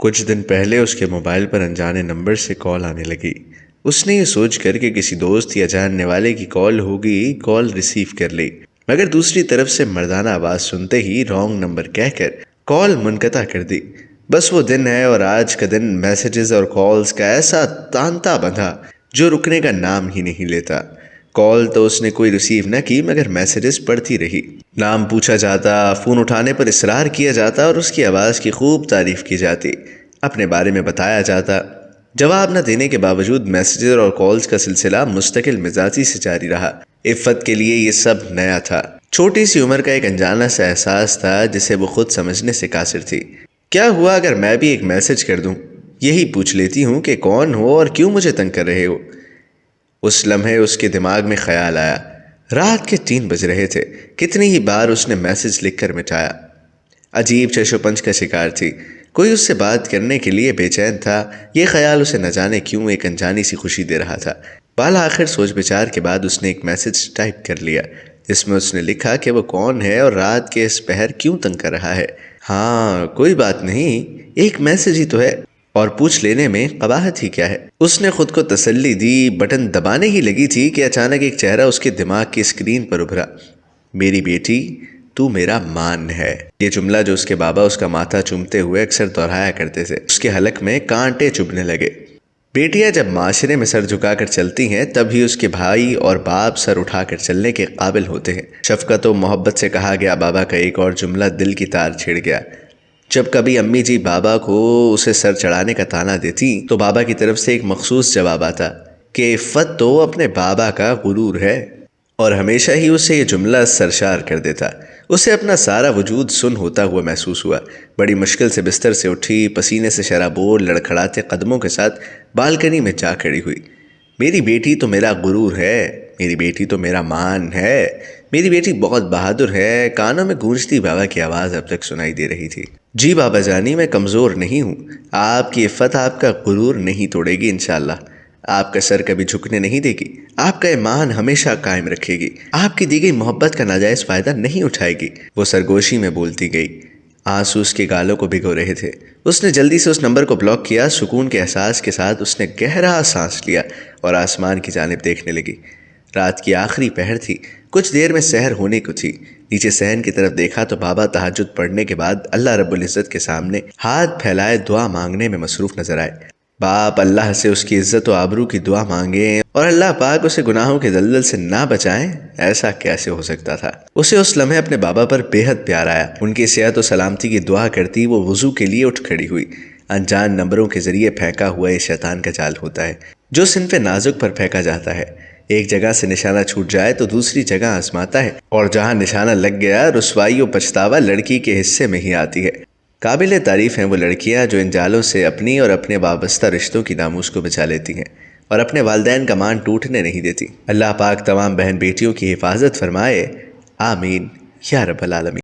کچھ دن پہلے اس کے موبائل پر انجانے نمبر سے کال آنے لگی۔ اس نے یہ سوچ کر کہ کسی دوست یا جاننے والے کی کال ہوگی، کال ریسیو کر لی، مگر دوسری طرف سے مردانہ آواز سنتے ہی رانگ نمبر کہہ کر کال منقطع کر دی۔ بس وہ دن ہے اور آج کا دن میسیجز اور کالز کا ایسا تانتا بندھا جو رکنے کا نام ہی نہیں لیتا۔ کال تو اس نے کوئی ریسیو نہ کی مگر میسیجز پڑھتی رہی۔ نام پوچھا جاتا، فون اٹھانے پر اصرار کیا جاتا اور اس کی آواز کی خوب تعریف کی جاتی، اپنے بارے میں بتایا جاتا۔ جواب نہ دینے کے باوجود میسیجز اور کالز کا سلسلہ مستقل مزاجی سے جاری رہا۔ عفت کے لیے یہ سب نیا تھا۔ چھوٹی سی عمر کا ایک انجانا سا احساس تھا جسے وہ خود سمجھنے سے قاصر تھی۔ کیا ہوا اگر میں بھی ایک میسیج کر دوں؟ یہی پوچھ لیتی ہوں کہ کون ہو اور کیوں مجھے تنگ کر رہے ہو؟ اس لمحے اس کے دماغ میں خیال آیا۔ رات کے 3 بج رہے تھے۔ کتنی ہی بار اس نے میسیج لکھ کر مٹایا۔ عجیب چش و پنج کا شکار تھی۔ کوئی اس سے بات کرنے کے لیے بے چین تھا۔ یہ خیال اسے نہ جانے کیوں ایک انجانی سی خوشی دے رہا تھا۔ بالآخر سوچ بچار کے بعد اس نے ایک میسیج ٹائپ کر لیا جس میں اس نے لکھا کہ وہ کون ہے اور رات کے اس پہر کیوں تنگ کر رہا ہے۔ ہاں، کوئی بات نہیں، ایک میسیج ہی تو ہے، اور پوچھ لینے میں قباحت ہی کیا ہے۔ اس نے خود کو تسلی دی، بٹن دبانے ہی لگی تھی کہ اچانک ایک چہرہ اس کے دماغ کی اسکرین پر ابھرا۔ میری بیٹی، تو میرا مان ہے۔ یہ جملہ جو اس کے بابا اس کا ماتھا چومتے ہوئے اکثر دہرایا کرتے تھے، اس کے حلق میں کانٹے چبھنے لگے۔ بیٹیاں جب معاشرے میں سر جھکا کر چلتی ہیں تب ہی اس کے بھائی اور باپ سر اٹھا کر چلنے کے قابل ہوتے ہیں۔ شفقت و محبت سے کہا گیا بابا کا ایک اور جملہ دل کی تار چھڑ گیا۔ جب کبھی امی جی بابا کو اسے سر چڑھانے کا طعنہ دیتی تو بابا کی طرف سے ایک مخصوص جواب آتا کہ عفت تو اپنے بابا کا غرور ہے، اور ہمیشہ ہی اسے یہ جملہ سرشار کر دیتا۔ اسے اپنا سارا وجود سن ہوتا ہوا محسوس ہوا۔ بڑی مشکل سے بستر سے اٹھی، پسینے سے شرابور لڑکھڑاتے قدموں کے ساتھ بالکنی میں جا کھڑی ہوئی۔ میری بیٹی تو میرا غرور ہے، میری بیٹی تو میرا مان ہے، میری بیٹی بہت بہادر ہے۔ کانوں میں گونجتی بابا کی آواز اب تک سنائی دے رہی تھی۔ جی بابا جانی، میں کمزور نہیں ہوں، آپ کی عفت آپ کا غرور نہیں توڑے گی انشاءاللہ، آپ کا سر کبھی جھکنے نہیں دے گی، آپ کا ایمان ہمیشہ قائم رکھے گی، آپ کی دی گئی محبت کا ناجائز فائدہ نہیں اٹھائے گی۔ وہ سرگوشی میں بولتی گئی۔ آنسو اس کے گالوں کو بھگو رہے تھے۔ اس نے جلدی سے اس نمبر کو بلاک کیا۔ سکون کے احساس کے ساتھ اس نے گہرا سانس لیا اور آسمان کی جانب دیکھنے لگی۔ رات کی آخری پہر تھی، کچھ دیر میں سحر ہونے کو تھی۔ نیچے صحن کی طرف دیکھا تو بابا تہجد پڑھنے کے بعد اللہ رب العزت کے سامنے ہاتھ پھیلائے دعا مانگنے میں مصروف نظر آئے۔ باپ اللہ سے اس کی عزت و آبرو کی دعا مانگیں اور اللہ پاک اسے گناہوں کے دلدل سے نہ بچائیں، ایسا کیسے ہو سکتا تھا؟ اسے اس لمحے اپنے بابا پر بے حد پیار آیا۔ ان کی صحت و سلامتی کی دعا کرتی وہ وضو کے لیے اٹھ کھڑی ہوئی۔ انجان نمبروں کے ذریعے پھینکا ہوا یہ شیطان کا جال ہوتا ہے جو صنف نازک پر پھینکا جاتا ہے۔ ایک جگہ سے نشانہ چھوٹ جائے تو دوسری جگہ آزماتا ہے، اور جہاں نشانہ لگ گیا رسوائی و پچھتاوا لڑکی کے حصے میں ہی آتی ہے۔ قابل تعریف ہیں وہ لڑکیاں جو ان جالوں سے اپنی اور اپنے وابستہ رشتوں کی ناموس کو بچا لیتی ہیں اور اپنے والدین کا مان ٹوٹنے نہیں دیتی۔ اللہ پاک تمام بہن بیٹیوں کی حفاظت فرمائے، آمین یا رب العالمین۔